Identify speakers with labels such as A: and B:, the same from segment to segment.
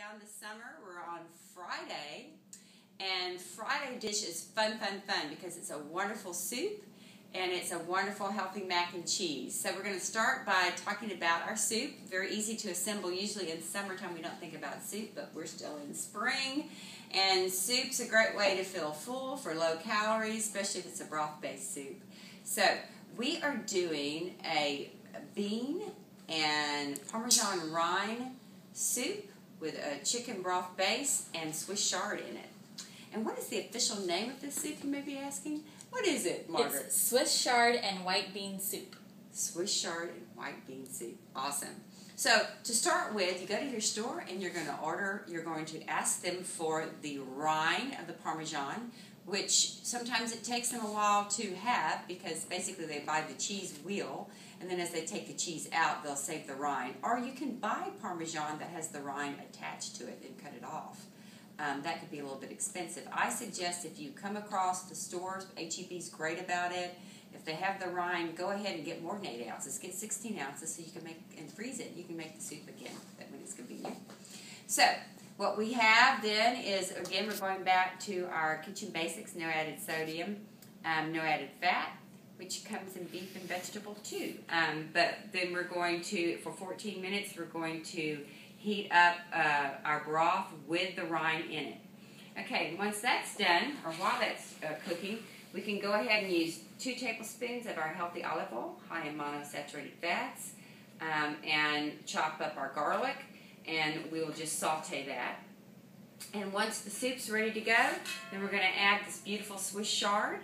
A: down this summer. We're on Friday, and Friday dish is fun because it's a wonderful soup and it's a wonderful healthy mac and cheese. So we're going to start by talking about our soup. Very easy to assemble. Usually in summertime we don't think about soup, but we're still in spring. And soup's a great way to feel full for low calories, especially if it's a broth-based soup. So we are doing a bean and Parmesan rind soup with a chicken broth base and Swiss chard in it. And what is the official name of this soup, you may be asking? What is it, Margaret?
B: It's Swiss chard and white bean soup.
A: Swiss chard and white bean soup. Awesome. So to start with, you go to your store and you're going to ask them for the rind of the Parmesan, which sometimes it takes them a while to have because basically they buy the cheese wheel, and then as they take the cheese out, they'll save the rind. Or you can buy Parmesan that has the rind attached to it and cut it off. That could be a little bit expensive. I suggest if you come across the stores, H-E-B's great about it. If they have the rind, go ahead and get more than 8 ounces. Get 16 ounces so you can make and freeze it. You can make the soup again when it's convenient. So what we have then is, again, we're going back to our kitchen basics: no added sodium, no added fat, which comes in beef and vegetable too. But then we're going to, for 14 minutes, we're going to heat up our broth with the rind in it. Okay, once that's done, or while that's cooking, we can go ahead and use 2 tablespoons of our healthy olive oil, high in monounsaturated fats, and chop up our garlic, and we will just saute that. And once the soup's ready to go, then we're going to add this beautiful Swiss chard.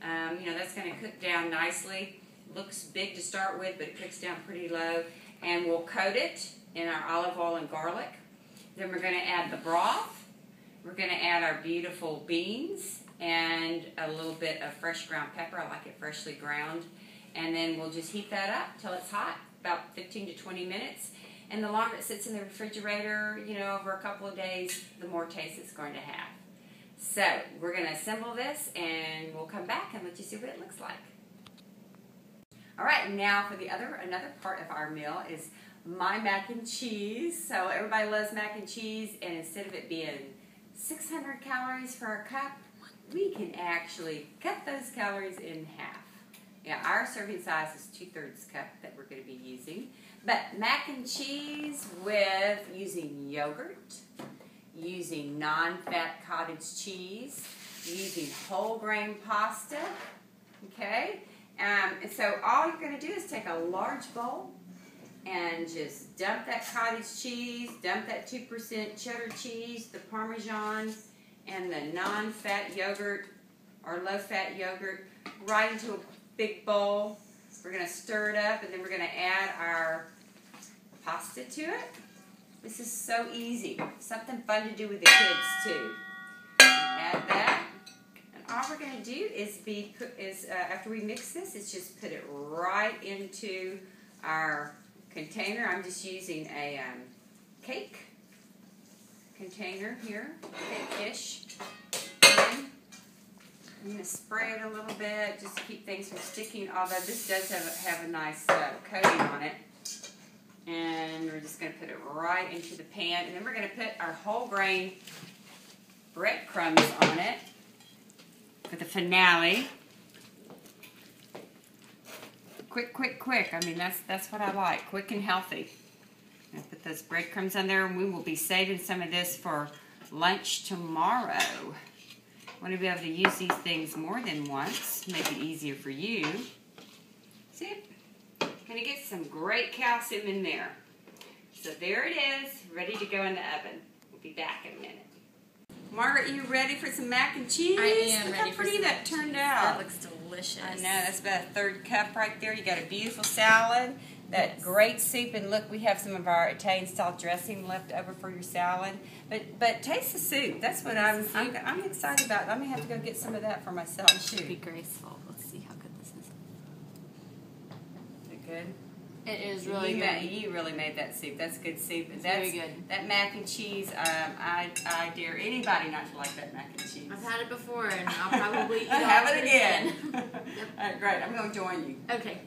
A: That's going to cook down nicely. Looks big to start with, but it cooks down pretty low. And we'll coat it in our olive oil and garlic. Then we're going to add the broth. We're going to add our beautiful beans and a little bit of fresh ground pepper. I like it freshly ground. And then we'll just heat that up till it's hot, about 15 to 20 minutes. And the longer it sits in the refrigerator, over a couple of days, the more taste it's going to have. So we're going to assemble this, and we'll come back and let you see what it looks like. All right, now for another part of our meal is my mac and cheese. So everybody loves mac and cheese, and instead of it being 600 calories for a cup, we can actually cut those calories in half. Yeah, our serving size is 2/3 cup that we're going to be using. But mac and cheese with using yogurt, using non-fat cottage cheese, using whole grain pasta, okay? And so all you're going to do is take a large bowl and just dump that cottage cheese, dump that 2% cheddar cheese, the Parmesan, and the non-fat yogurt or low-fat yogurt right into a big bowl. We're going to stir it up, and then we're going to add our pasta to it. This is so easy. Something fun to do with the kids too. Add that. And all we're going to do is, after we mix this, is just put it right into our container. I'm just using a cake container here, cake-ish. I'm going to spray it a little bit just to keep things from sticking, although this does have a nice coating on it. And we're just going to put it right into the pan. And then we're going to put our whole grain breadcrumbs on it for the finale. Quick. I mean, that's what I like. Quick and healthy. I'm going to put those breadcrumbs on there, and we will be saving some of this for lunch tomorrow. I want to be able to use these things more than once. Make it easier for you. See? Going to get some great calcium in there. So there it is, ready to go in the oven. We'll be back in a minute. Margaret, you ready for some mac and cheese?
B: I am
A: Look
B: ready
A: how
B: for
A: pretty
B: some
A: that turned out.
B: That looks delicious.
A: I know, that's about a 1/3 cup right there. You got a beautiful salad, that great soup, and look, we have some of our Italian-style dressing left over for your salad. But taste the soup. That's what I'm excited about. I'm gonna have to go get some of that for myself
B: It should be
A: too.
B: graceful. Let's see how good this is.
A: Is it good?
B: It is really good.
A: You really made that soup. That's good soup.
B: It's very good.
A: That mac and cheese, I dare anybody not to like that mac and cheese.
B: I've had it before, and I'll probably eat
A: have it
B: again.
A: All right, great. I'm going to join you.
B: Okay.